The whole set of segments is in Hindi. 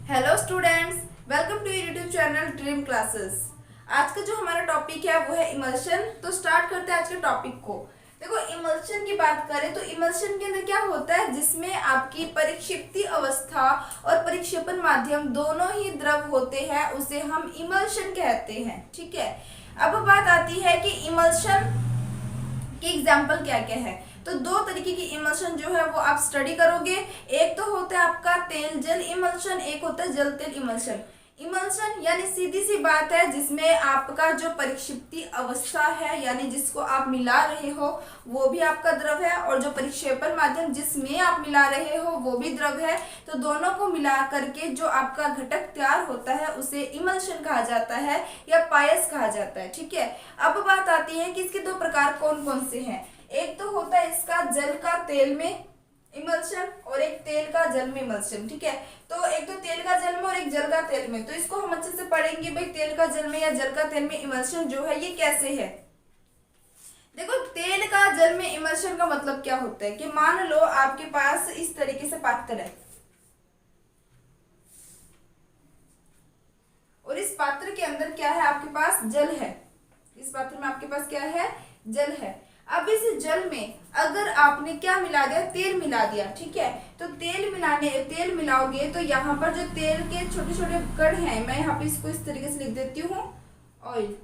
Hello students, welcome to YouTube channel dream classes. आज का जो हमारा टॉपिक है वो है इमल्शन। तो स्टार्ट करते हैं आज के टॉपिक को। देखो, इमल्शन की बात करें तो इमल्शन के अंदर क्या होता है, जिसमें आपकी परिक्षिप्ति अवस्था और परिक्षेपण माध्यम दोनों ही द्रव होते हैं, उसे हम इमल्शन कहते हैं। ठीक है, अब बात आती है कि इमल्शन के एग्जाम्पल क्या क्या है। तो दो तरीके की इमल्शन जो है वो आप स्टडी करोगे। एक तो होता है आपका तेल जल इमल्शन, एक होता है जल तेल इमल्शन। इमल्शन यानी सीधी सी बात है जिसमें आपका जो परिक्षिप्ति अवस्था है यानी जिसको आप मिला रहे हो वो भी आपका द्रव है, और जो परिक्षेपण माध्यम जिसमें आप मिला रहे हो वो भी द्रव है। तो दोनों को मिला करके जो आपका घटक तैयार होता है उसे इमल्शन कहा जाता है या पायस कहा जाता है। ठीक है, अब बात आती है कि इसके दो प्रकार कौन कौन से हैं। एक तो होता है इसका जल का तेल में इमल्शन और एक तेल का जल में इमल्शन। ठीक है, तो एक तो तेल का जल में और एक जल का तेल में। तो इसको हम अच्छे से पढ़ेंगे भाई, तेल का जल में या जल का तेल में इमल्शन जो है ये कैसे है। देखो, तेल का जल में इमल्शन का मतलब क्या होता है कि मान लो आपके पास इस तरीके से पात्र है और इस पात्र के अंदर क्या है, आपके पास जल है। इस पात्र में आपके पास क्या है, जल है। अब इस जल में अगर आपने क्या मिला दिया, तेल मिला दिया। ठीक है, तो तेल मिलाओगे तो यहाँ पर जो तेल के छोटे छोटे कण हैं, मैं यहाँ पे इसको इस तरीके से लिख देती हूँ, ऑयल।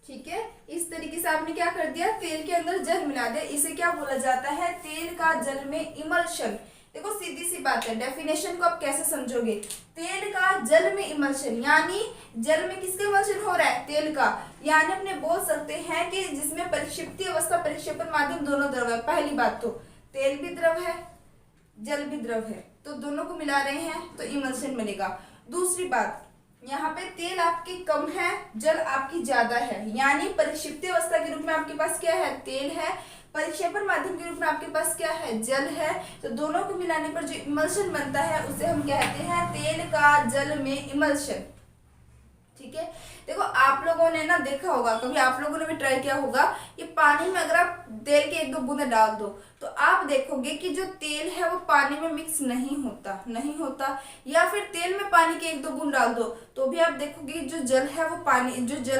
ठीक है, इस तरीके से आपने क्या कर दिया, तेल के अंदर जल मिला दिया। इसे क्या बोला जाता है, तेल का जल में इमल्शन। देखो, सीधी सी बात है, डेफिनेशन को आप कैसे समझोगे। तेल का जल में इमल्शन यानी जल में किसका इमल्शन हो रहा है, तेल का। यानी अपने बोल सकते हैं कि जिसमें परिक्षिप्ति अवस्था परिक्षेपण माध्यम दोनों द्रव है। पहली बात तो तेल भी द्रव है, जल भी द्रव है, तो दोनों को मिला रहे हैं तो इमल्शन मिलेगा। दूसरी बात, यहाँ पे तेल आपकी कम है, जल आपकी ज्यादा है, यानी परिक्षिप्त अवस्था के रूप में आपके पास क्या है, तेल है। परिक्षेपण माध्यम के रूप में आपके पास क्या है, जल है। तो दोनों को मिलाने पर जो इमल्शन बनता है उसे हम कहते हैं तेल का जल में इमल्शन। ठीक है, देखो आप लोगों ने ना देखा होगा, कभी आप लोगों ने भी ट्राई किया होगा कि पानी में अगर आप तेल के एक दो बूंदे डाल दो तो आप देखोगे कि जो तेल है वो पानी में मिक्स नहीं होता। या फिर तेल में पानी के एक दो बूंद डाल दो तो भी आप देखोगे जो जल है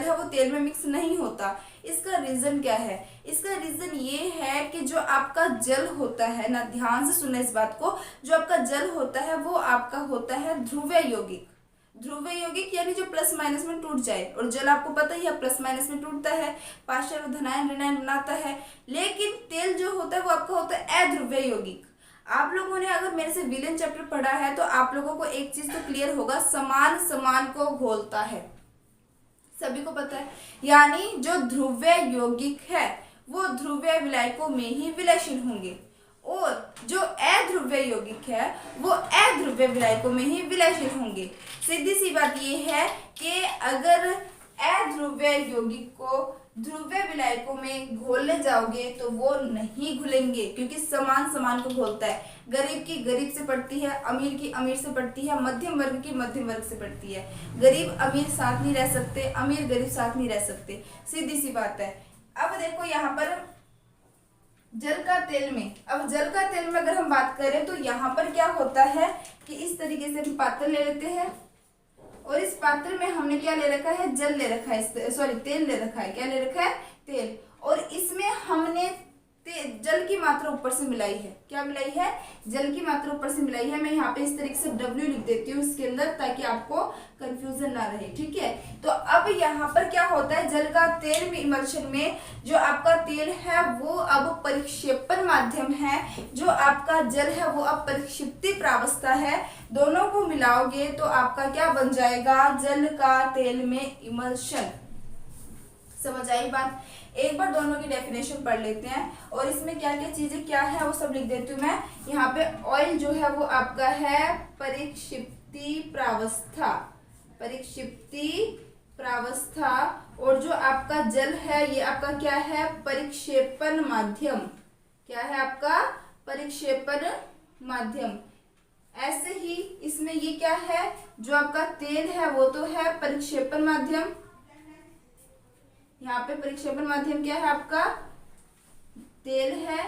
वो तेल में मिक्स नहीं होता। इसका रीजन क्या है, इसका रीजन ये है कि जो आपका जल होता है ना, ध्यान से सुनना इस बात को, जो आपका जल होता है वो आपका होता है ध्रुवीय यौगिक। ध्रुवीय यौगिक यानी जो प्लस माइनस में टूट जाए, और जल आपको पता ही है प्लस माइनस में टूटता है, पार्शियल धनायन ऋणायन बनाता है। लेकिन तेल जो होता है वो आपका होता है अध्रुवीय यौगिक। आप लोगों ने अगर मेरे से विलेन चैप्टर पढ़ा है तो आप लोगों को एक चीज तो क्लियर होगा, समान समान को घोलता है, सभी को पता है। यानी जो ध्रुवीय यौगिक है वो ध्रुवीय विलायकों में ही विलयशील होंगे, और जो अध्रुवीय यौगिक है वो अध्रुवीय विलायकों में ही विलयशील होंगे। सीधी सी बात ये है कि अगर अध्रुवीय यौगिक को ध्रुवीय विलायकों में घोलने जाओगे तो वो नहीं घुलेंगे, क्योंकि समान समान को घोलता है। गरीब की गरीब से पड़ती है, अमीर की अमीर से पड़ती है, मध्यम वर्ग की मध्यम वर्ग से पड़ती है। गरीब अमीर साथ नहीं रह सकते, अमीर गरीब साथ नहीं रह सकते, सीधी सी बात है। अब देखो यहाँ पर जल का तेल में, अब जल का तेल में अगर हम बात करें तो यहाँ पर क्या होता है कि इस तरीके से हम पात्र ले लेते हैं, और इस पात्र में हमने क्या ले रखा है, जल ले रखा है, सॉरी तेल ले रखा है। क्या ले रखा है, तेल। और इसमें हमने जल की मात्रा ऊपर से मिलाई है। क्या मिलाई है, जल की मात्रा ऊपर से मिलाई है। मैं यहाँ पे इस तरीके से W लिख देती हूँ इसके अंदर, ताकि आपको कंफ्यूजन ना रहे। ठीक है, तो अब यहाँ पर क्या होता है, जल का तेल में इमल्शन में जो आपका तेल है वो अब परिक्षेपण माध्यम है, जो आपका जल है वो अब परिक्षिप्ति प्रावस्था है। दोनों को मिलाओगे तो आपका क्या बन जाएगा, जल का तेल में इमल्शन। समझ आई बात। एक बार दोनों की डेफिनेशन पढ़ लेते हैं, और इसमें क्या क्या चीजें क्या है वो सब लिख देती हूँ मैं। यहाँ पे ऑयल जो है वो आपका है परिक्षिप्ति प्रावस्था, और जो आपका जल है ये आपका क्या है, परिक्षेपण माध्यम। क्या है आपका, परिक्षेपण माध्यम। ऐसे ही इसमें ये क्या है, जो आपका तेल है वो तो है परिक्षेपण माध्यम। यहाँ पे परिक्षेपण माध्यम क्या है आपका, तेल है,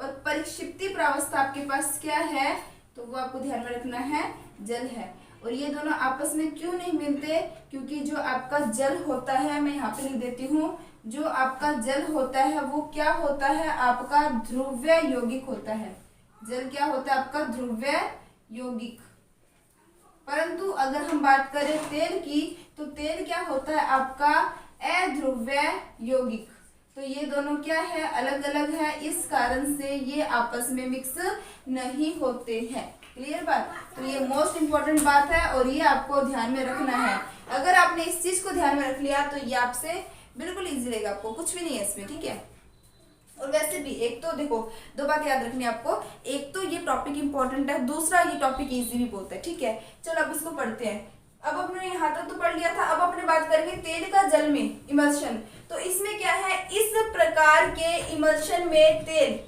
और परिक्षिप्ति प्रावस्था आपके पास क्या है, तो वो आपको ध्यान में रखना है, जल है। और ये दोनों आपस में क्यों नहीं मिलते, क्योंकि जो आपका जल होता है, मैं यहाँ पे लिख देती हूँ, जो आपका जल होता है वो क्या होता है, आपका ध्रुवीय यौगिक होता है। जल क्या होता है, आपका ध्रुवीय यौगिक। परंतु अगर हम बात करें तेल की, तो तेल क्या होता है, आपका अध्रुवीय यौगिक। तो ये दोनों क्या है, अलग अलग है, इस कारण से ये आपस में मिक्स नहीं होते हैं। क्लियर बात। तो ये मोस्ट इंपॉर्टेंट बात है और ये आपको ध्यान में रखना है। अगर आपने इस चीज को ध्यान में रख लिया तो ये आपसे बिल्कुल इजी रहेगा, आपको कुछ भी नहीं है इसमें, ठीक है। और वैसे भी एक तो देखो, दो बात याद रखनी है आपको, एक तो ये टॉपिक इंपॉर्टेंट है, दूसरा ये टॉपिक इजी भी बहुत है, ठीक है। चलो अब इसको पढ़ते हैं। अब अपने यहाँ तक तो पढ़ लिया था, अब अपने बात करेंगे तेल का जल में इमल्शन। तो इसमें क्या है, इस प्रकार के इमल्शन में तेल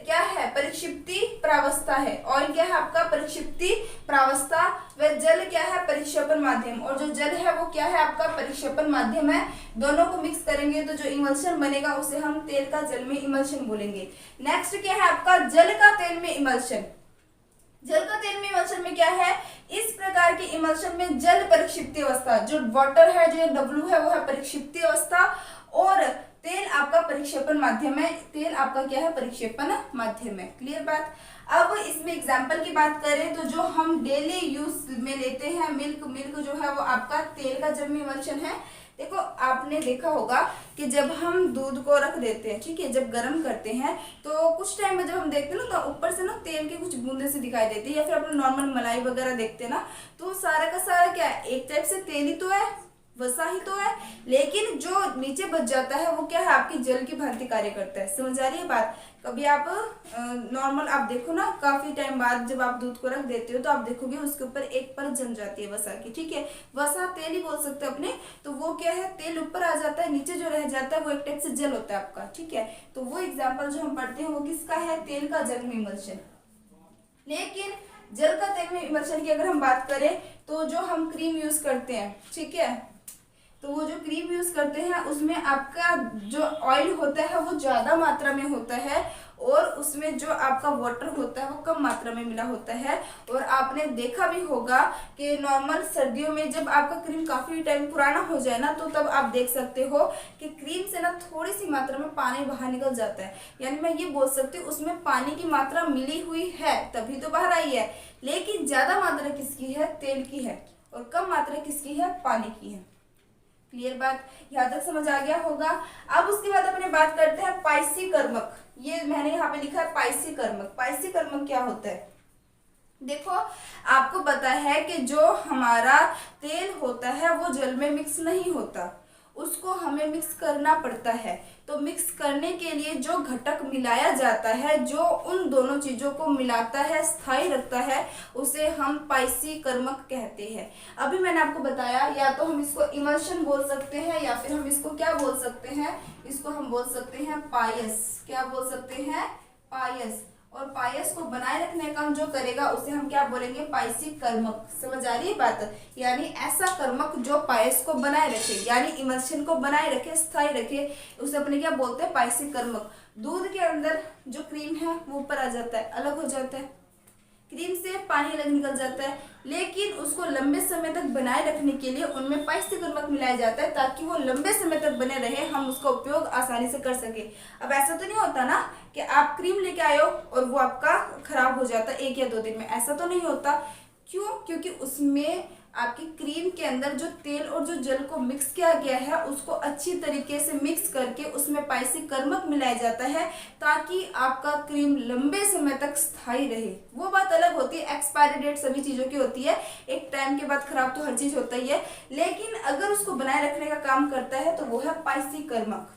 क्या है, परिक्षिप्ति प्रावस्था है। ऑयल क्या है आपका, परिक्षिप्ति प्रावस्था। व जल क्या है, परिक्षेपण माध्यम। और जो जल है वो क्या है, आपका परिक्षेपण माध्यम है। दोनों को मिक्स करेंगे तो जो इमल्शन बनेगा उसे हम तेल का जल में इमल्शन बोलेंगे। नेक्स्ट क्या है आपका, जल का तेल में इमल्शन। जल का तेल में इमल्शन में क्या है, इस प्रकार के इमल्शन में जल परिक्षिप्ति अवस्था, जो वाटर है, जो W है, वो है परिक्षिप्ति अवस्था, और तेल आपका परिक्षेपण माध्यम है। तेल आपका क्या है, परिक्षेपण माध्यम है। क्लियर बात। अब इसमें एग्जांपल की बात करें तो जो हम डेली यूज में लेते हैं, मिल्क जो है वो आपका तेल का जल में इमल्शन है। देखो आपने देखा होगा कि जब हम दूध को रख देते हैं, ठीक है, जब गर्म करते हैं तो कुछ टाइम में जब हम देखते हैं ना, तो ऊपर से ना तेल की कुछ बूंदे से दिखाई देती है, या फिर अपने नॉर्मल मलाई वगैरह देखते हैं ना, तो सारा का सारा क्या है, एक टाइप से तेल ही तो है, वसा ही तो है, लेकिन जो नीचे बच जाता है वो क्या है, आपकी जल की भांति कार्य करता है। समझ आ रही है बात। कभी आप नॉर्मल आप देखो ना, काफी टाइम बाद जब आप दूध को रख देते हो तो आप देखोगे उसके ऊपर एक परत जम जाती है वसा की, ठीक है, वसा तेल ही बोल सकते हैं अपने। तो वो क्या है, तेल ऊपर आ जाता है, नीचे जो रह जाता है वो एक टाइप से जल होता है आपका, ठीक है। तो वो एग्जाम्पल जो हम पढ़ते हैं वो किसका है, तेल का जल में इमल्शन। लेकिन जल का तेल में इमल्शन की अगर हम बात करें तो जो हम क्रीम यूज करते हैं, ठीक है, तो वो जो क्रीम यूज करते हैं उसमें आपका जो ऑयल होता है वो ज्यादा मात्रा में होता है, और उसमें जो आपका वाटर होता है वो कम मात्रा में मिला होता है। और आपने देखा भी होगा कि नॉर्मल सर्दियों में जब आपका क्रीम काफी टाइम पुराना हो जाए ना, तो तब आप देख सकते हो कि क्रीम से ना थोड़ी सी मात्रा में पानी बाहर निकल जाता है। यानी मैं ये बोल सकती हूँ उसमें पानी की मात्रा मिली हुई है तभी तो बाहर आई है, लेकिन ज्यादा मात्रा किसकी है, तेल की है, और कम मात्रा किसकी है, पानी की है। क्लियर बात, यहाँ तक समझ आ गया होगा। अब उसके बाद अपने बात करते हैं पाइसीकर्मक। ये मैंने यहाँ पे लिखा है पाइसीकर्मक। पाइसीकर्मक क्या होता है, देखो आपको पता है कि जो हमारा तेल होता है वो जल में मिक्स नहीं होता, उसको हमें मिक्स करना पड़ता है। तो मिक्स करने के लिए जो घटक मिलाया जाता है, जो उन दोनों चीजों को मिलाता है, स्थायी रखता है, उसे हम पाइसीकर्मक कहते हैं। अभी मैंने आपको बताया, या तो हम इसको इमल्शन बोल सकते हैं या फिर हम इसको क्या बोल सकते हैं, इसको हम बोल सकते हैं पायस। क्या बोल सकते हैं, पायस। और पायस को बनाए रखने का काम जो करेगा उसे हम क्या बोलेंगे, पाइसीकर्मक। समझ आ रही है बात। यानी ऐसा कर्मक जो पायस को बनाए रखे, यानी इमल्शन को बनाए रखे, स्थायी रखे, उसे अपने क्या बोलते हैं, पाइसीकर्मक। दूध के अंदर जो क्रीम है वो ऊपर आ जाता है, अलग हो जाता है, क्रीम से पानी अलग निकल जाता है, लेकिन उसको लंबे समय तक बनाए रखने के लिए उनमें पाइसीकर्मक मिलाया जाता है ताकि वो लंबे समय तक बने रहे, हम उसका उपयोग आसानी से कर सके। अब ऐसा तो नहीं होता ना कि आप क्रीम लेके आए हो और वो आपका खराब हो जाता है 1 या 2 दिन में, ऐसा तो नहीं होता। क्यों, क्योंकि उसमें आपकी क्रीम के अंदर जो तेल और जो जल को मिक्स किया गया है उसको अच्छी तरीके से मिक्स करके उसमें पाइसीकर्मक मिलाया जाता है ताकि आपका क्रीम लंबे समय तक स्थायी रहे। वो बात अलग होती है, एक्सपायरी डेट सभी चीजों की होती है, एक टाइम के बाद खराब तो हर चीज होता ही है, लेकिन अगर उसको बनाए रखने का काम करता है तो वो है पाइसीकर्मक।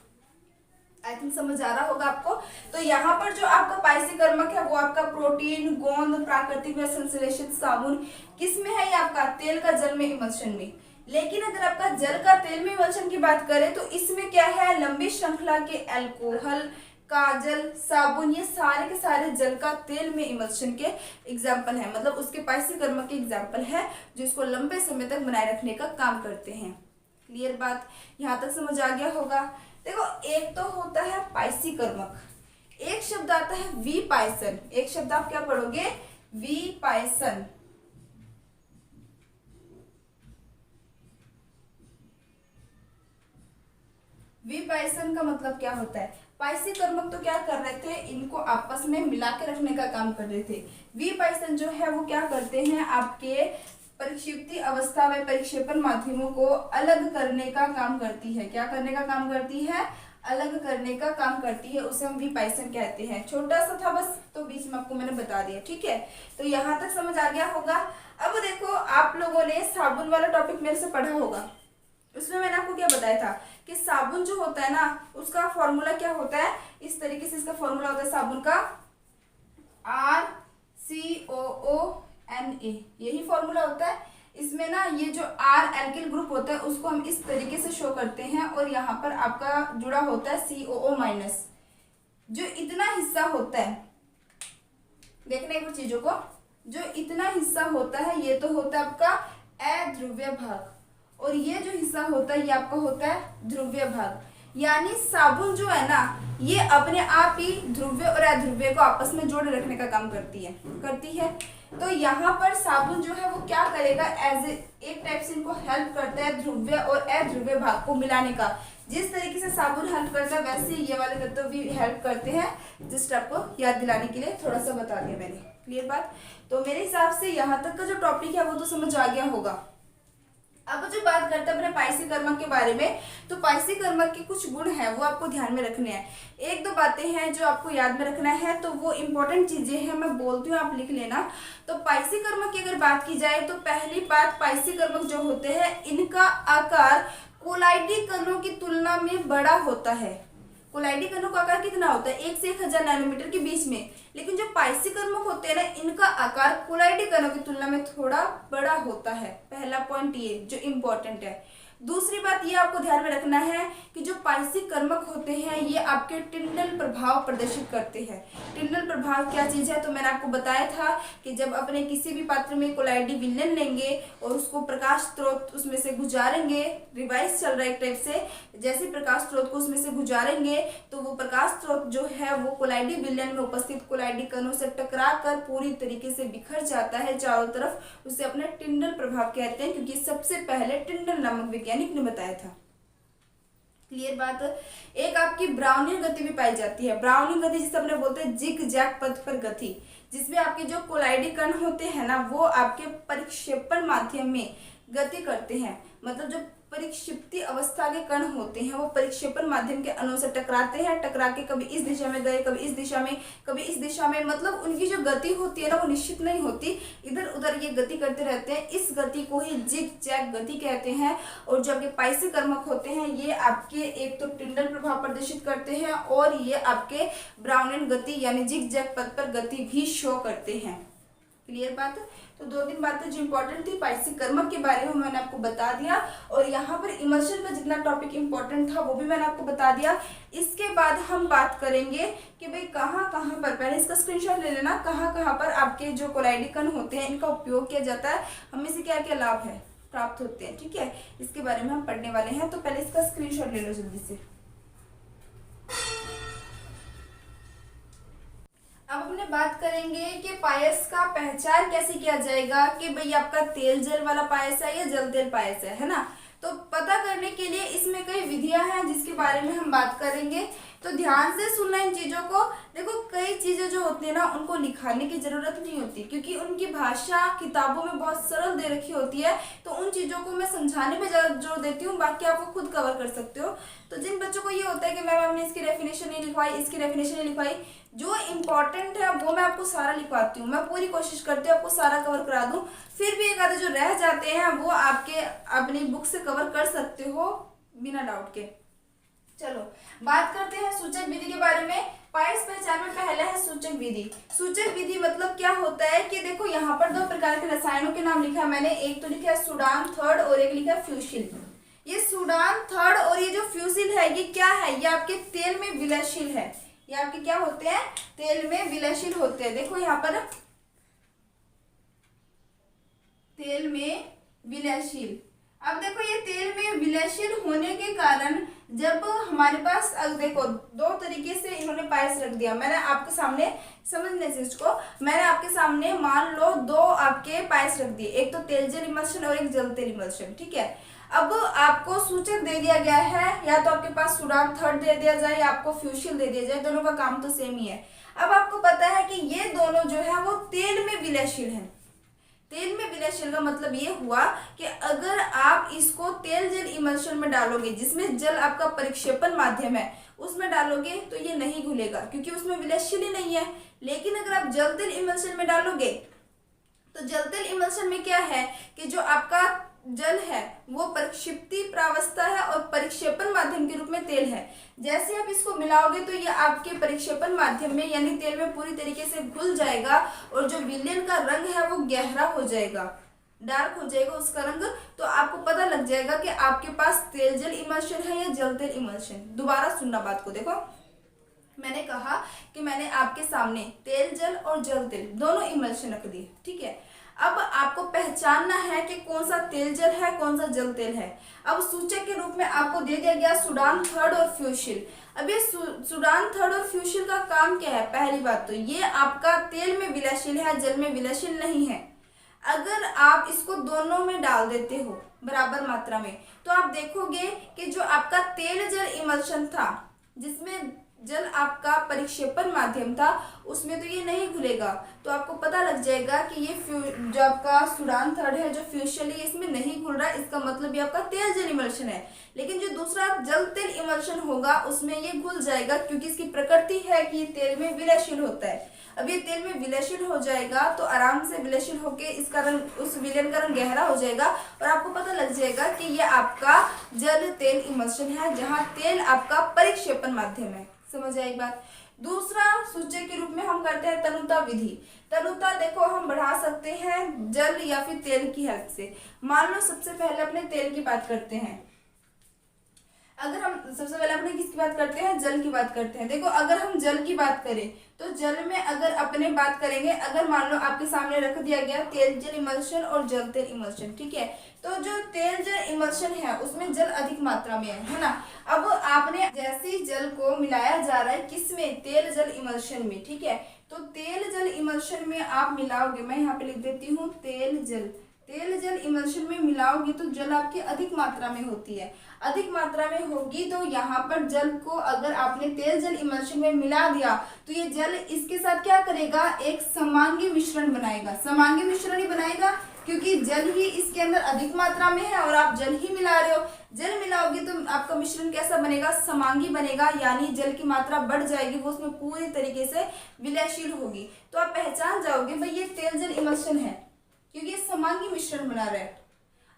आई थिंक समझ आ रहा होगा आपको। तो यहाँ पर जो आपका पाइसीकर्मक है वो आपका प्रोटीन, गोंद, प्राकृतिक व संश्लेषित साबुन, किसमें है, ये आपका तेल का जल में इमल्शन में। लेकिन अगर आपका जल का तेल में इमल्शन की बात करें तो इसमें क्या है, लंबी श्रृंखला के अल्कोहल, काजल, साबुन, ये सारे के सारे जल का तेल में इमल्शन के एग्जाम्पल है, मतलब उसके पाइसीकर्मक के एग्जाम्पल है जो इसको लंबे समय तक बनाए रखने का काम करते हैं। क्लियर बात, यहाँ तक समझ आ गया होगा। देखो एक तो होता है पाइसीकर्मक, एक शब्द आता है वी पाइसन, एक शब्द आप क्या पढ़ोगे, वी पाइसन। वी पाइसन का मतलब क्या होता है, पाइसी कर्मक तो क्या कर रहे थे, इनको आपस में मिला के रखने का काम कर रहे थे। वी पाइसन जो है वो क्या करते हैं, आपके परिक्षिप्ति अवस्था व परिक्षेपण माध्यमों को अलग करने का काम करती है। क्या करने का काम करती है, अलग करने का काम करती है, उसे हम वी पाइसन कहते हैं। छोटा सा था बस, तो बीच में आपको मैंने बता दिया, ठीक है। तो यहाँ तक समझ आ गया होगा। अब देखो, आप लोगों ने साबुन वाला टॉपिक मेरे से पढ़ा होगा, उसमें मैंने आपको क्या बताया था कि साबुन जो होता है ना, उसका फॉर्मूला क्या होता है, इस तरीके से इसका फॉर्मूला होता है साबुन का RCOONA, यही फॉर्मूला होता है। इसमें ना ये जो R एल्किल ग्रुप होता है उसको हम इस तरीके से शो करते हैं, और यहाँ पर आपका जुड़ा होता है COO-। जो इतना हिस्सा होता है, देखने एक चीजों को, जो इतना हिस्सा होता है ये तो होता है आपका अध्रुवीय भाग, और ये जो हिस्सा होता है ये आपका होता है ध्रुवीय भाग। यानी साबुन जो है ना, ये अपने आप ही ध्रुवीय और अध्रुवीय को आपस में जोड़े रखने का काम करती है। तो यहाँ पर साबुन जो है वो क्या करेगा, एक टाइप से इनको हेल्प करता है ध्रुवीय और अध्रुवीय भाग को मिलाने का। जिस तरीके से साबुन हेल्प करता है वैसे ये वाले तत्व भी हेल्प करते हैं। जस्ट आपको याद दिलाने के लिए थोड़ा सा बता दिया मैंने, क्लियर बात। तो मेरे हिसाब से यहाँ तक का जो टॉपिक है वो तो समझ आ गया होगा। अब जो बात करते हैं अपने पाइसी कर्मक के बारे में, तो पाइसी कर्मक के कुछ गुण हैं वो आपको ध्यान में रखने हैं। एक दो बातें हैं जो आपको याद में रखना है, तो वो इंपॉर्टेंट चीजें हैं, मैं बोलती हूँ, आप लिख लेना। तो पाइसी कर्मक की अगर बात की जाए तो पहली बात, पाइसी कर्मक जो होते हैं इनका आकार कोलाइडी कणों की तुलना में बड़ा होता है। कोलाइडी कणों का आकार कितना होता है, 1 से 1000 नैनोमीटर के बीच में। लेकिन जो पाइसी कर्मक होते हैं ना, इनका आकार कोलाइडी कणों की तुलना में थोड़ा बड़ा होता है। पहला पॉइंट ये जो इम्पोर्टेंट है। दूसरी बात ये आपको ध्यान में रखना है कि जो पाइसी कर्मक होते हैं ये आपके टिंडल प्रभाव प्रदर्शित करते हैं। टिंडल प्रभाव क्या चीज है, तो मैंने आपको बताया था कि जब अपने किसी भी पात्र में कोलाइडी विलयन लेंगे और उसको प्रकाश स्रोत उसमें से गुजारेंगे, रिवाइज चल रहा है एक टाइप से, जैसे प्रकाश स्रोत को उसमें से गुजारेंगे तो वो प्रकाश स्रोत जो है वो कोलाइडी विलयन में उपस्थित कोलाइडी कणों से टकरा कर पूरी तरीके से बिखर जाता है चारों तरफ। उसे अपने टिंडल प्रभाव कहते हैं, क्योंकि सबसे पहले टिंडल नामक वैज्ञानिक ने बताया था। क्लियर बात। एक आपकी ब्राउनिंग गति भी पाई जाती है। ब्राउनिंग गति जिसे अपने बोलते हैं जिग जैग पथ पर गति, जिसमें आपके जो कोलाइडी कण होते हैं ना वो आपके परिक्षेपण माध्यम में गति करते हैं। मतलब जो परिक्षिप्ति अवस्था के कण होते हैं वो परिक्षेपण माध्यम के अणुओं से टकराते हैं, टकरा के कभी इस दिशा में गए, कभी इस दिशा में, कभी इस दिशा में। मतलब उनकी जो गति होती है ना वो निश्चित नहीं होती, इधर उधर ये गति करते रहते हैं। इस गति को ही जिग जैग गति कहते हैं। और जो आपके पाइसी कर्मक होते हैं ये आपके एक तो टिंडल प्रभाव प्रदर्शित करते हैं और ये आपके ब्राउनिन गति यानी जिग जैग पथ पर गति भी शो करते हैं। क्लियर बात। तो 2-3 बातें जो इंपॉर्टेंट थी पाइसी कर्मक के बारे में मैंने आपको बता दिया, और यहाँ पर इमल्शन का जितना टॉपिक इंपॉर्टेंट था वो भी मैंने आपको बता दिया। इसके बाद हम बात करेंगे कि भाई कहाँ कहाँ पर, पहले इसका स्क्रीनशॉट ले लेना, कहाँ कहाँ पर आपके जो कोलाइडी कण होते हैं इनका उपयोग किया जाता है, हमें से क्या क्या लाभ है प्राप्त होते हैं। ठीक है, इसके बारे में हम पढ़ने वाले हैं। तो पहले इसका स्क्रीनशॉट ले लो जल्दी से। अब अपने बात करेंगे कि पायस का पहचान कैसे किया जाएगा कि भाई आपका तेल जल वाला पायस है या जल तेल पायस है ना। तो पता करने के लिए इसमें कई विधियां हैं जिसके बारे में हम बात करेंगे। तो ध्यान से सुनना इन चीजों को। देखो कई चीजें जो होती है ना उनको लिखाने की जरूरत नहीं होती, क्योंकि उनकी भाषा किताबों में बहुत सरल दे रखी होती है। तो उन चीजों को मैं समझाने में ज्यादा जोर देती हूँ, बाकी आप वो खुद कवर कर सकते हो। तो जिन बच्चों को ये होता है कि मैम हमने इसकी डेफिनेशन नहीं लिखवाई, इसकी डेफिनेशन नहीं लिखवाई, जो इम्पोर्टेंट है वो मैं आपको सारा लिखवाती हूँ। मैं पूरी कोशिश करती हूँ आपको सारा कवर करा दूँ। फिर भी एक आधे जो रह जाते हैं वो आपके अपनी बुक से कवर कर सकते हो बिना डाउट के। चलो बात करते हैं सूचक विधि के बारे में। पायस पहचान में पहला है सूचक विधि। सूचक विधि मतलब क्या होता है कि देखो यहाँ पर 2 प्रकार के रसायनों के नाम लिखा है मैंने, एक तो लिखा है सूडान थर्ड और एक लिखा है फ्यूसिल। ये सूडान थर्ड और ये जो फ्यूसिल है ये क्या है, ये आपके तेल में विलयशील है। ये आपके क्या होते हैं, तेल में विलयशील होते हैं। देखो यहाँ पर तेल में विलयशील। अब देखो ये तेल में विलयशील होने के कारण जब हमारे पास देखो दो तरीके से इन्होंने पायस रख दिया, मैंने आपके सामने समझने से इसको, मैंने आपके सामने मान लो दो आपके पायस रख दिए, एक तो तेल जल इमल्शन और एक जल तेल इमल्शन, ठीक है। अब आपको सूचक दे दिया गया है, या तो आपके पास सूडान थर्ड दे दिया जाए या आपको फ्यूशिल दे दिया जाए, दोनों का काम तो सेम ही है। अब आपको पता है कि ये दोनों जो है वो तेल में विलयशील है। तेल में विलयशील का मतलब ये हुआ कि अगर आप इसको तेल जल इमल्शन में डालोगे, जिसमें जल आपका परिक्षेपण माध्यम है, उसमें डालोगे तो ये नहीं घुलेगा क्योंकि उसमें विलयशील ही नहीं है। लेकिन अगर आप जल तेल इमल्शन में डालोगे तो जल तेल इमल्शन में क्या है कि जो आपका जल है वो परिक्षिप्ति प्रावस्था है और परिक्षेपण माध्यम के रूप में तेल है। जैसे आप इसको मिलाओगे तो ये आपके परिक्षेपण माध्यम में यानी तेल में पूरी तरीके से घुल जाएगा और जो विलयन का रंग है वो गहरा हो जाएगा, डार्क हो जाएगा उसका रंग। तो आपको पता लग जाएगा कि आपके पास तेल जल इमल्शन है या जल तेल इमल्शन। दोबारा सुनना बात को, देखो मैंने कहा कि मैंने आपके सामने तेल जल और जल तेल दोनों इमल्शन रख दिए, ठीक है। अब आपको पहचानना है कि कौन सा तेल जल है कौन सा जल तेल है। अब सूचक के रूप में आपको दे दिया गया सूडान थर्ड और फ्यूशिल। अब ये सूडान थर्ड और फ्यूशिल का काम क्या है? पहली बात तो ये आपका तेल में विलयशील है, जल में विलयशील नहीं है। अगर आप इसको दोनों में डाल देते हो बराबर मात्रा में तो आप देखोगे कि जो आपका तेल जल इमल्शन था जिसमें जल आपका परिक्षेपण माध्यम था उसमें तो ये नहीं घुलेगा। तो आपको पता लग जाएगा कि ये जो आपका सूडान थर्ड है जो फ्यूशियल है इसमें नहीं घुल रहा है, इसका मतलब ये आपका तेल जल इमल्शन है। लेकिन जो दूसरा जल तेल इमल्शन होगा उसमें ये घुल जाएगा क्योंकि इसकी प्रकृति है कि ये तेल में विलयशील होता है। अब ये तेल में विलयशील हो जाएगा तो आराम से विलयशील होके इसका रंग, उस विलयन का रंग गहरा हो जाएगा और आपको पता लग जाएगा कि ये आपका जल तेल इमल्शन है जहाँ तेल आपका परिक्षेपण माध्यम है। समझ आई बात। दूसरा सूचक के रूप में हम करते हैं तनुता विधि। तनुता देखो हम बढ़ा सकते हैं जल या फिर तेल की हेल्प से। मान लो सबसे पहले अपने तेल की बात करते हैं, अगर हम सबसे पहले अपने किसकी बात करते हैं? जल की बात करते हैं। देखो अगर हम जल की बात करें तो जल में अगर अपने बात करेंगे, अगर मान लो आपके सामने रख दिया गया तेल जल इमल्शन और जल तेल इमल्शन, ठीक है। तो जो तेल जल इमल्शन है उसमें जल अधिक मात्रा में है ना। अब आपने जैसे जल को मिलाया जा रहा है किसमें? तेल जल इमल्शन में, ठीक है। तो तेल जल इमल्शन में आप मिलाओगे, मैं यहाँ पे लिख देती हूँ तेल जल इमल्शन में मिलाओगे तो जल आपकी अधिक मात्रा में होती है। अधिक मात्रा में होगी तो यहाँ पर जल को अगर आपने तेल जल इमल्शन में मिला दिया तो ये जल इसके साथ क्या करेगा? एक समांगी मिश्रण बनाएगा। समांगी मिश्रण ही बनाएगा क्योंकि जल ही इसके अंदर अधिक मात्रा में है और आप जल ही मिला रहे हो। जल मिलाओगे तो आपका मिश्रण कैसा बनेगा? समांगी बनेगा, यानी जल की मात्रा बढ़ जाएगी, वो उसमें पूरी तरीके से विलयशील होगी। तो आप पहचान जाओगे भाई ये तेल जल इमल्शन है क्योंकि ये समांगी मिश्रण बना रहा है।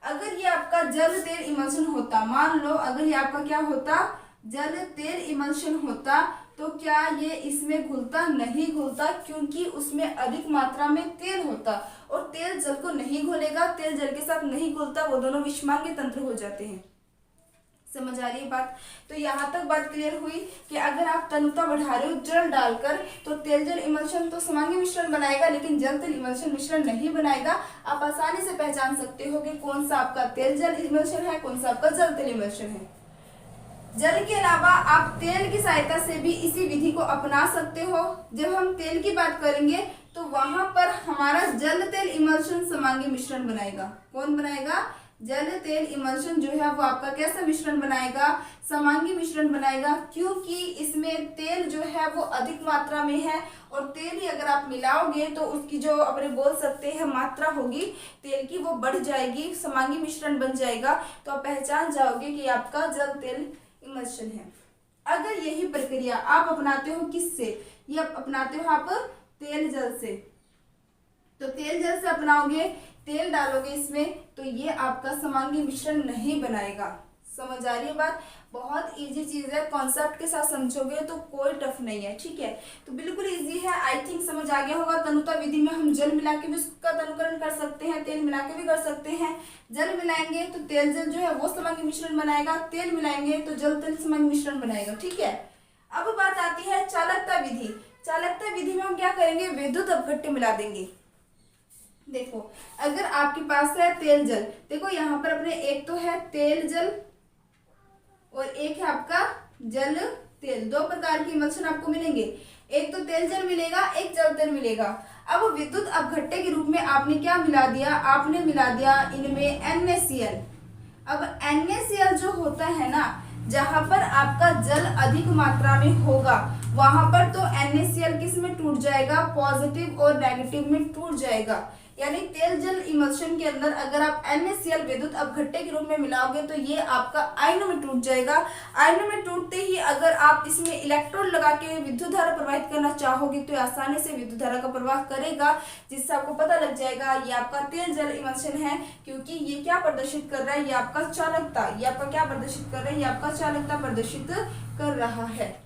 अगर ये आपका जल तेल इमल्शन होता, मान लो अगर ये आपका क्या होता? जल तेल इमल्शन होता तो क्या ये इसमें घुलता? नहीं घुलता क्योंकि उसमें अधिक मात्रा में तेल होता और तेल जल को नहीं घुलेगा, तेल जल के साथ नहीं घुलता, वो दोनों विषमांगी तंत्र हो जाते हैं। समझ आ रही है बात? तो यहाँ तक बात क्लियर हुई कि अगर आप तनुता बढ़ा रहे हो जल डालकर तो तेल जल इमल्शन तो समांगी मिश्रण बनाएगा लेकिन जल तेल इमल्शन मिश्रण नहीं बनाएगा। आप आसानी से पहचान सकते हो कि कौन सा आपका तेल जल इमल्शन है कौन सा आपका जल तेल इमल्शन है। जल के अलावा आप तेल की सहायता से भी इसी विधि को अपना सकते हो। जब हम तेल की बात करेंगे तो वहां पर हमारा जल तेल इमल्शन समांगी मिश्रण बनाएगा। कौन बनाएगा? जल तेल इमल्शन जो है वो आपका कैसा मिश्रण बनाएगा? समांगी मिश्रण बनाएगा क्योंकि इसमें तेल जो है वो अधिक मात्रा में है और तेल ही अगर आप मिलाओगे तो उसकी जो अपने बोल सकते हैं मात्रा होगी तेल की वो बढ़ जाएगी, समांगी मिश्रण बन जाएगा। तो आप पहचान जाओगे कि आपका जल तेल इमल्शन है। अगर यही प्रक्रिया आप अपनाते हो किससे? ये अपनाते हो आप तेल जल से। तो तेल जल से अपनाओगे, तेल डालोगे इसमें तो ये आपका समांगी मिश्रण नहीं बनाएगा। समझ आ रही है बात? बहुत इजी चीज है, कॉन्सेप्ट के साथ समझोगे तो कोई टफ नहीं है, ठीक है। तो बिल्कुल इजी है, आई थिंक समझ आ गया होगा। तनुता विधि में हम जल मिला के भी उसका तनुकरण कर सकते हैं, तेल मिला के भी कर सकते हैं। जल मिलाएंगे तो तेल जल जो है वो समांगी मिश्रण बनाएगा, तेल मिलाएंगे तो जल तेल समांगी मिश्रण बनाएगा, ठीक है। अब बात आती है चालकता विधि। चालकता विधि में हम क्या करेंगे? विद्युत अपघट्य मिला देंगे। देखो अगर आपके पास है तेल जल, देखो यहाँ पर अपने एक तो है तेल जल और एक है आपका जल तेल। दो प्रकार के इमल्शन आपको मिलेंगे, एक तो तेल जल मिलेगा, एक जल तेल मिलेगा। अब विद्युत अपघट्य के रूप में आपने क्या मिला दिया, आपने मिला दिया इनमें NaCl। अब NaCl जो होता है ना, जहां पर आपका जल अधिक मात्रा में होगा वहां पर तो NaCl किस में टूट जाएगा, पॉजिटिव और नेगेटिव में टूट जाएगा। यानी तेल जल इमल्शन के अंदर अगर आप NaCl विद्युत अपघट्य के रूप में मिलाओगे तो ये आपका आयनों में टूट जाएगा। आयनों में टूटते ही अगर आप इसमें इलेक्ट्रोड लगा के विद्युत धारा प्रवाहित करना चाहोगे तो आसानी से विद्युत धारा का प्रवाह करेगा, जिससे आपको पता लग जाएगा ये आपका तेल जल इमल्शन है। क्योंकि ये क्या प्रदर्शित कर रहा है, ये आपका चालकता, ये आपका क्या प्रदर्शित कर रहा है, ये आपका चालकता प्रदर्शित कर रहा है।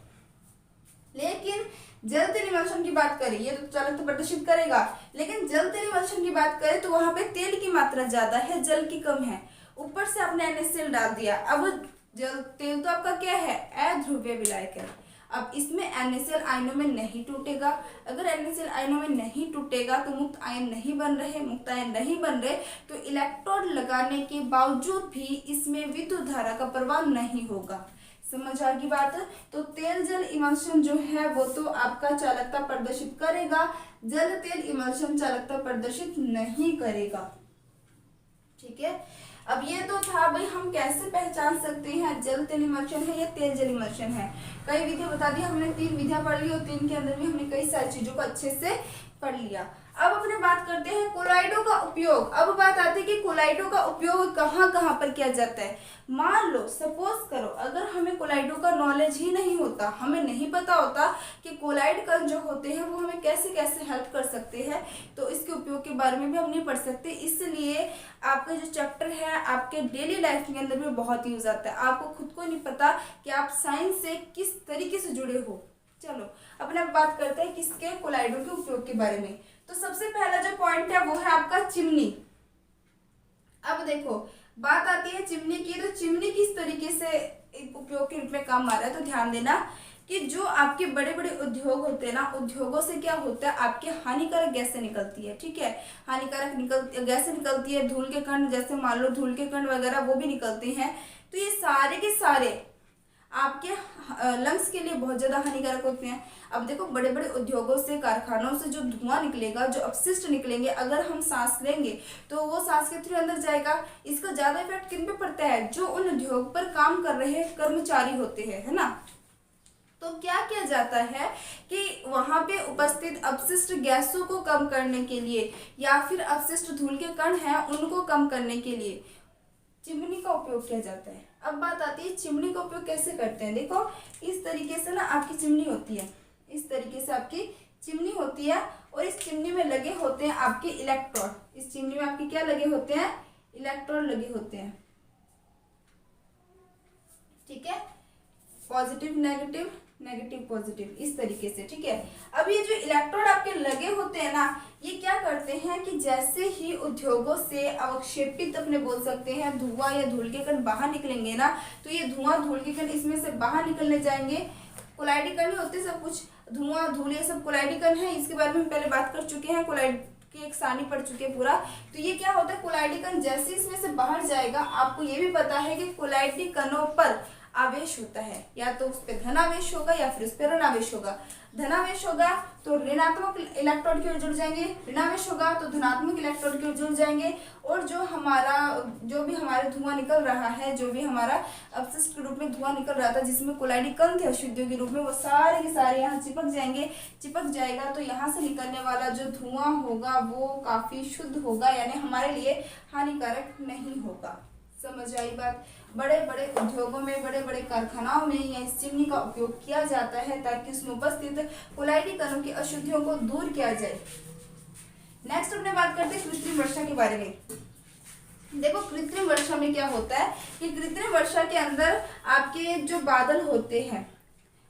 लेकिन जल तेल इमल्शन की बात करें, ये तो चालकता प्रदर्शित करेगा, लेकिन जल तेल इमल्शन की बात करें तो वहां पे तेल की मात्रा ज्यादा है, जल की कम है। ऊपर से आपने NaCl डाल दिया। अब जल तेल तो आपका क्या है, अध्रुवीय विलायक है। अब इसमें NaCl आयनों में नहीं टूटेगा। अगर NaCl आयनों में नहीं टूटेगा तो मुक्त आयन नहीं बन रहे, मुक्त आयन नहीं बन रहे तो इलेक्ट्रोड लगाने के बावजूद भी इसमें विद्युत धारा का प्रवाह नहीं होगा। समझ आ गई बात। तो तेल जल इमल्शन जो है वो तो आपका चालकता प्रदर्शित करेगा, जल तेल इमल्शन चालकता प्रदर्शित नहीं करेगा। ठीक है, अब ये तो था भाई हम कैसे पहचान सकते हैं जल तेल इमल्शन है या तेल जल इमल्शन है। कई विधियां बता दी हमने, 3 विधियां पढ़ ली और 3 के अंदर भी हमने कई सारी चीजों को अच्छे से पढ़ लिया। अब अपने बात करते हैं कोलाइडो का उपयोग। अब बात आती है कि कोलाइडो का उपयोग कहाँ कहाँ पर किया जाता है। मान लो सपोज करो अगर हमें कोलाइडो का नॉलेज ही नहीं होता, हमें नहीं पता होता कि कोलाइड कण जो होते हैं वो हमें कैसे कैसे हेल्प कर सकते हैं, तो इसके उपयोग के बारे में भी हम नहीं पढ़ सकते। इसलिए आपका जो चैप्टर है आपके डेली लाइफ के अंदर भी बहुत यूज आता है। आपको खुद को नहीं पता कि आप साइंस से किस तरीके से जुड़े हो। चलो अपने बात करते हैं किसके, कोलाइडो के उपयोग के बारे में। तो सबसे पहला जो पॉइंट है वो है आपका चिमनी। अब देखो बात आती है चिमनी की, तो चिमनी किस तरीके से उपयोग के रूप में काम आ रहा है। तो ध्यान देना कि जो आपके बड़े बड़े उद्योग होते हैं ना, उद्योगों से क्या होता है आपके हानिकारक गैसें निकलती है। ठीक है, हानिकारक गैसें निकलती है, धूल के कण, जैसे मान लो धूल के कण वगैरह वो भी निकलते हैं। तो ये सारे के सारे आपके लंग्स के लिए बहुत ज्यादा हानिकारक होते हैं। अब देखो बड़े बड़े उद्योगों से, कारखानों से जो धुआं निकलेगा, जो अपशिष्ट निकलेंगे, अगर हम सांस लेंगे तो वो सांस के थ्रू अंदर जाएगा। इसका ज्यादा इफेक्ट किन पे पड़ता है, जो उन उद्योग पर काम कर रहे कर्मचारी होते हैं, है ना। तो क्या किया जाता है कि वहां पे उपस्थित अपशिष्ट गैसों को कम करने के लिए या फिर अपशिष्ट धूल के कण हैं उनको कम करने के लिए चिमनी का उपयोग किया जाता है। अब बात आती है चिमनी का उपयोग कैसे करते हैं। देखो इस तरीके से ना आपकी चिमनी होती है, इस तरीके से आपकी चिमनी होती है और इस चिमनी में लगे होते हैं आपके इलेक्ट्रोड। इस चिमनी में आपके क्या लगे होते हैं, इलेक्ट्रोड लगे होते हैं। ठीक है, पॉजिटिव नेगेटिव, नेगेटिव पॉजिटिव, इस तरीके से। ठीक है, अब ये जो इलेक्ट्रोड आपके लगे होते हैं ना, ये क्या करते हैं कि जैसे ही उद्योगों से अवक्षेपित अपने बोल सकते हैं धुआं या धूल के कण बाहर निकलेंगे ना, तो ये धुआं धूल के कण इसमें से बाहर निकलने जाएंगे। कोलाइडी कण ही होते सब कुछ, धुआं धूल ये सब कोलाइडी कण है। इसके बारे में हम पहले बात कर चुके हैं, कोलाइड की एक सारणी पढ़ चुके हैं पूरा। तो ये क्या होता है, कोलाइडी कण जैसे इसमें से बाहर जाएगा, आपको ये भी पता है कि कोलाइडी कणों पर आवेश होता है, या तो उस पर धनावेश होगा या फिर उस पर ऋणावेश होगा। धनावेश होगा तो ऋणात्मक इलेक्ट्रोड की ओर जुड़ जाएंगे, ऋणावेश होगा तो धनात्मक इलेक्ट्रोड की ओर जुड़ जाएंगे। और जो भी हमारे धुआं निकल रहा है, जो भी हमारा अपशिष्ट के रूप में धुआं निकल रहा था जिसमें कोलाइडी कण थे अशुद्धियों के रूप में, वो सारे के सारे यहाँ चिपक जाएंगे। चिपक जाएगा तो यहाँ से निकलने वाला जो धुआं होगा वो काफी शुद्ध होगा, यानी हमारे लिए हानिकारक नहीं होगा। समझ आई बात। बड़े बड़े उद्योगों में, बड़े बड़े कारखानाओं में यह इस चिमनी का उपयोग किया जाता है ताकि उसमें उपस्थित कोलाइडी कणों की अशुद्धियों को दूर किया जाए। नेक्स्ट अपने बात करते हैं कृत्रिम वर्षा के बारे में। देखो कृत्रिम वर्षा में क्या होता है कि कृत्रिम वर्षा के अंदर आपके जो बादल होते हैं,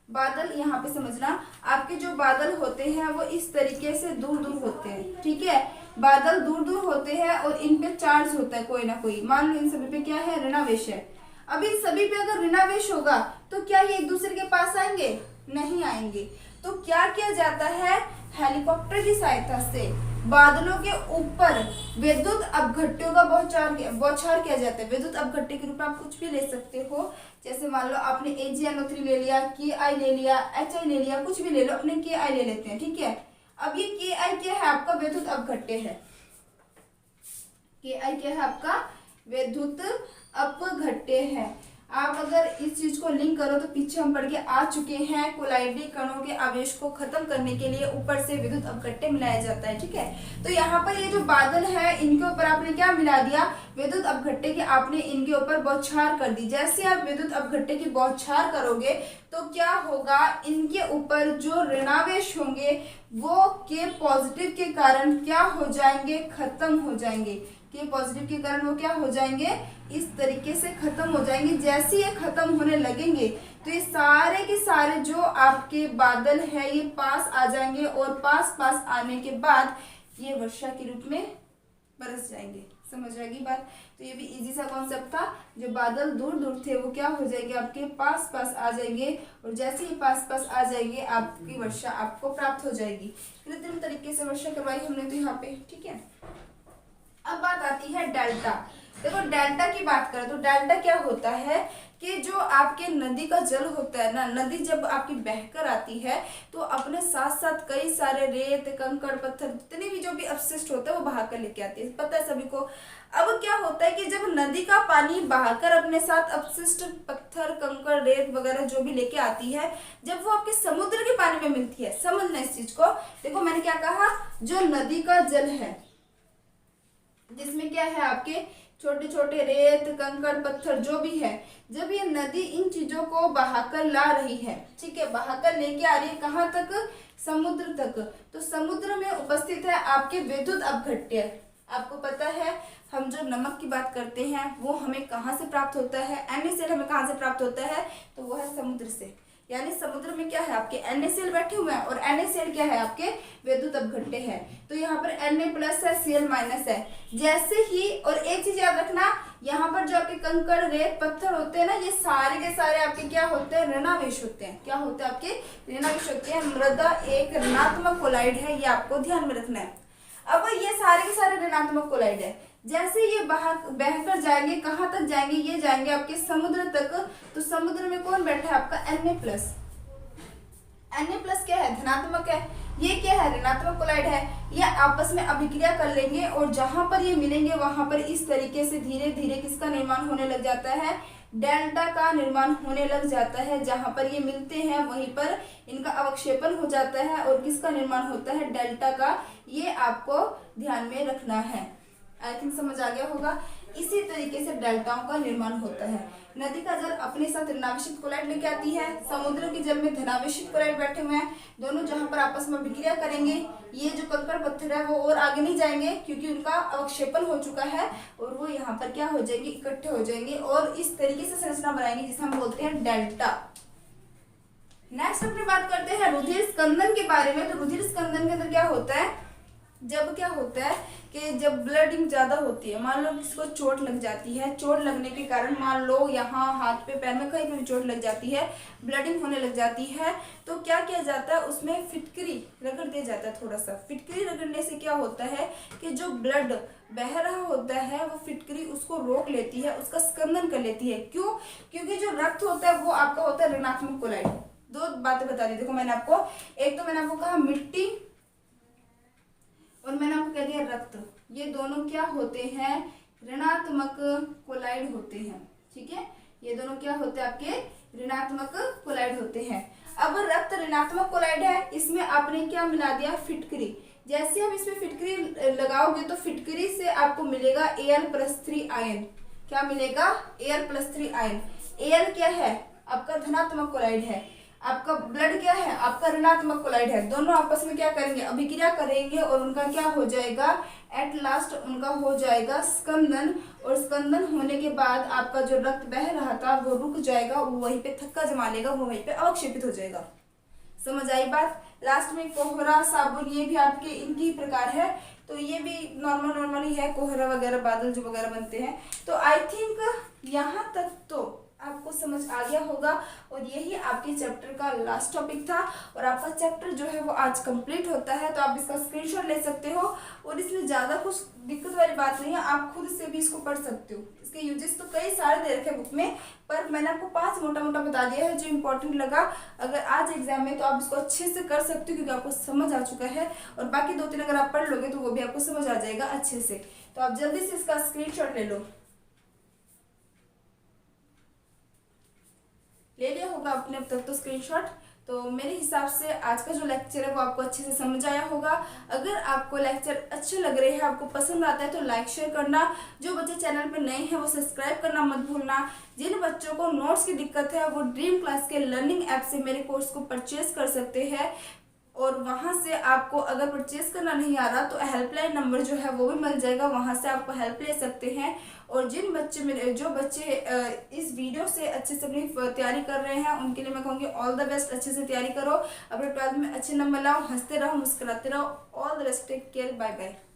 बादल यहाँ पे समझना, आपके जो बादल होते हैं वो इस तरीके से दूर दूर होते हैं। ठीक है, बादल दूर दूर होते हैं और इन पे चार्ज होता है कोई ना कोई। मान लो इन सभी पे क्या है, ऋणावेश है। अब इन सभी पे अगर ऋणावेश होगा तो क्या ये एक दूसरे के पास आएंगे, नहीं आएंगे। तो क्या किया जाता है, हेलीकॉप्टर की सहायता से बादलों के ऊपर विद्युत अपघट्टों का बौछार किया जाता है। विद्युत अपघट्टे के रूप में आप कुछ भी ले सकते हो, जैसे मान लो आपने AgNO3 ले लिया, Ki ले लिया, Hi ले लिया, कुछ भी ले लो, अपने Ki ले लेते हैं, ठीक है। अब ये Ki क्या है, आपका विद्युत अपघट्टे है। Ki क्या है, आपका विद्युत अपघट्टे है। आप अगर इस चीज को लिंक करो तो पीछे हम पढ़ के आ चुके हैं, कोलाइडी कणों के आवेश को खत्म करने के लिए ऊपर से विद्युत अपघट्टे मिलाया जाता है, ठीक है। तो यहाँ पर ये जो बादल है इनके ऊपर आपने क्या मिला दिया, विद्युत अपघट्टे की आपने इनके ऊपर बौछार कर दी। जैसे आप विद्युत अपघट्टे की बौछार करोगे तो क्या होगा, इनके ऊपर जो ऋणावेश होंगे वो के पॉजिटिव के कारण क्या हो जाएंगे, खत्म हो जाएंगे। के पॉजिटिव के कारण वो क्या हो जाएंगे, इस तरीके से खत्म हो जाएंगे। जैसे ये खत्म होने लगेंगे तो ये सारे के सारे जो आपके बादल है ये पास आ जाएंगे, और पास आने के बाद ये वर्षा के रूप में बरस जाएंगे। समझ आएगी बात। तो ये भी इजी सा कॉन्सेप्ट था। जो बादल दूर दूर थे वो क्या हो जाएंगे, आपके पास आ जाएंगे, और जैसे ही पास आ जाएंगे आपकी वर्षा आपको प्राप्त हो जाएगी। कृत्रिम तरीके से वर्षा करवाई हमने तो यहाँ पे, ठीक है। अब बात आती है डेल्टा। देखो डेल्टा की बात करें तो डेल्टा क्या होता है कि जो आपके नदी का जल होता है ना, नदी जब आपकी बहकर आती है तो अपने साथ साथ कई सारे रेत, कंकड़, पत्थर, जितने भी जो भी अपशिष्ट होता है वो बहाकर लेके आती है, पता है सभी को। अब क्या होता है कि जब नदी का पानी बहाकर अपने साथ अपशिष्ट पत्थर, कंकड़, रेत वगैरह जो भी लेके आती है, जब वो आपके समुद्र के पानी में मिलती है, समझना इस चीज को। देखो मैंने क्या कहा, जो नदी का जल है जिसमें क्या है आपके छोटे छोटे रेत, कंकड़, पत्थर जो भी है, जब ये नदी इन चीजों को बहाकर ला रही है, ठीक है, बहाकर लेके आ रही है कहाँ तक, समुद्र तक, तो समुद्र में उपस्थित है आपके विद्युत अपघट्टे। आपको पता है हम जो नमक की बात करते हैं वो हमें कहाँ से प्राप्त होता है, NaCl हमें कहाँ से प्राप्त होता है, तो वो है समुद्र से। यानी समुद्र में क्या है आपके NaCl बैठे हुए हैं, और NaCl क्या है आपके विद्युत अपघट्टे हैं। तो यहाँ पर Na+ है, Cl- है। जैसे ही, और एक चीज याद रखना, यहाँ पर जो आपके कंकड़, रेत, पत्थर होते हैं ना, ये सारे के सारे आपके क्या होते हैं, ऋणावेश होते हैं। क्या होते हैं आपके, ऋणावेश होते हैं। मृदा एक ऋणात्मक कोलाइड है, ये आपको ध्यान में रखना है। अब ये सारे के सारे ऋणात्मक कोलाइड है, जैसे ये बहकर जाएंगे, कहाँ तक जाएंगे, ये जाएंगे आपके समुद्र तक। तो समुद्र में कौन बैठा है आपका, Na+। Na+ क्या है, धनात्मक है, ये क्या है, ऋणात्मक कोलाइड है। ये आपस में अभिक्रिया कर लेंगे, और जहां पर ये मिलेंगे वहां पर इस तरीके से धीरे धीरे किसका निर्माण होने लग जाता है, डेल्टा का निर्माण होने लग जाता है। जहां पर ये मिलते हैं वहीं पर इनका अवक्षेपण हो जाता है, और किसका निर्माण होता है, डेल्टा का। ये आपको ध्यान में रखना है। आई थिंक समझ आ गया होगा। इसी तरीके से डेल्टाओं का निर्माण होता है। नदी का जल अपने साथ ऋणावेशित कोलाइड लेके आती है, समुद्र के जल में धनावेशित कोलाइड बैठे हुए हैं, दोनों जहां पर आपस में अभिक्रिया करेंगे। ये जो कंकड़ पत्थर है वो और आगे नहीं जाएंगे क्योंकि उनका अवक्षेपण हो चुका है, और वो यहाँ पर क्या हो जाएंगे, इकट्ठे हो जाएंगे, और इस तरीके से संरचना बनाएंगे जिसे हम बोलते हैं डेल्टा। नेक्स्ट अपनी बात करते हैं रुधिर स्कंदन के बारे में। तो रुधिर स्कंदन के अंदर क्या होता है, जब क्या होता है कि जब ब्लडिंग ज्यादा होती है, मान लो किसको चोट लग जाती है, चोट लगने के कारण मान लो यहाँ हाथ पे, पैर में, कहीं पे भी चोट लग जाती है, ब्लडिंग होने लग जाती है, तो क्या किया जाता है, उसमें फिटकरी रगड़ दिया जाता है। थोड़ा सा फिटकरी रगड़ने से क्या होता है कि जो ब्लड बह रहा होता है वो फिटकरी उसको रोक लेती है, उसका स्कंदन कर लेती है। क्यों, क्योंकि जो रक्त होता है वो आपका होता है ऋणात्मक कोलाइड। दो बातें बता दी देखो मैंने आपको, एक तो मैंने आपको कहा मिट्टी, और मैंने आपको कह दिया रक्त, ये दोनों क्या होते हैं, ऋणात्मक कोलाइड होते हैं, ठीक है। ये दोनों क्या होते हैं आपके ऋणात्मक कोलाइड होते हैं। अब रक्त ऋणात्मक कोलाइड है, इसमें आपने क्या मिला दिया, फिटकरी। जैसे हम इसमें फिटकरी लगाओगे तो फिटकरी से आपको मिलेगा Al+3 आयन। क्या मिलेगा, Al+3 आयन। Al क्या है आपका धनात्मक कोलाइड है, आपका ब्लड क्या है आपका ऋणात्मक कोलाइड है। दोनों आपस में क्या करेंगे, अभिक्रिया करेंगे, और उनका क्या हो जाएगा, एट लास्ट उनका हो जाएगा स्कंदन, और स्कंदन होने के बाद आपका जो रक्त बह रहा था वो रुक जाएगा, वो वहीं पे थक्का जमा लेगा, वो वहीं पे अवक्षेपित हो जाएगा। समझ आई बात। लास्ट में कोहरा, साबुन, ये भी आपके इनकी ही प्रकार है, तो ये भी नॉर्मल ही है, कोहरा वगैरह, बादल जो वगैरह बनते हैं। तो आई थिंक यहाँ तक तो आपको समझ आ गया होगा। और यही आपके चैप्टर का लास्ट टॉपिक था और आपका चैप्टर जो है वो आज कंप्लीट होता है। तो आप इसका स्क्रीनशॉट ले सकते हो और इसमें ज़्यादा कुछ दिक्कत वाली बात नहीं है, आप खुद से भी इसको पढ़ सकते हो। इसके यूजेस तो कई सारे दे रखे हैं बुक में, पर मैंने आपको 5 मोटा मोटा बता दिया है जो इंपॉर्टेंट लगा। अगर आज एग्जाम में तो आप इसको अच्छे से कर सकते हो क्योंकि आपको समझ आ चुका है, और बाकी 2-3 अगर आप पढ़ लोगे तो वो भी आपको समझ आ जाएगा अच्छे से। तो आप जल्दी से इसका स्क्रीनशॉट ले लो। ले लिया होगा आपने अब तक तो स्क्रीनशॉट। तो मेरे हिसाब से आज का जो लेक्चर है वो आपको अच्छे से समझ आया होगा। अगर आपको लेक्चर अच्छे लग रहे हैं, आपको पसंद आता है तो लाइक शेयर करना। जो बच्चे चैनल पे नए हैं वो सब्सक्राइब करना मत भूलना। जिन बच्चों को नोट्स की दिक्कत है वो ड्रीम क्लास के लर्निंग ऐप से मेरे कोर्स को परचेज कर सकते हैं, और वहाँ से आपको अगर परचेज करना नहीं आ रहा तो हेल्पलाइन नंबर जो है वो भी मिल जाएगा, वहाँ से आपको हेल्प ले सकते हैं। और जो बच्चे इस वीडियो से अच्छे से अपनी तैयारी कर रहे हैं उनके लिए मैं कहूँगी ऑल द बेस्ट। अच्छे से तैयारी करो, अपने 12th में अच्छे नंबर लाओ, हंसते रहो, मुस्कुराते रहो। All the best, take care, bye bye.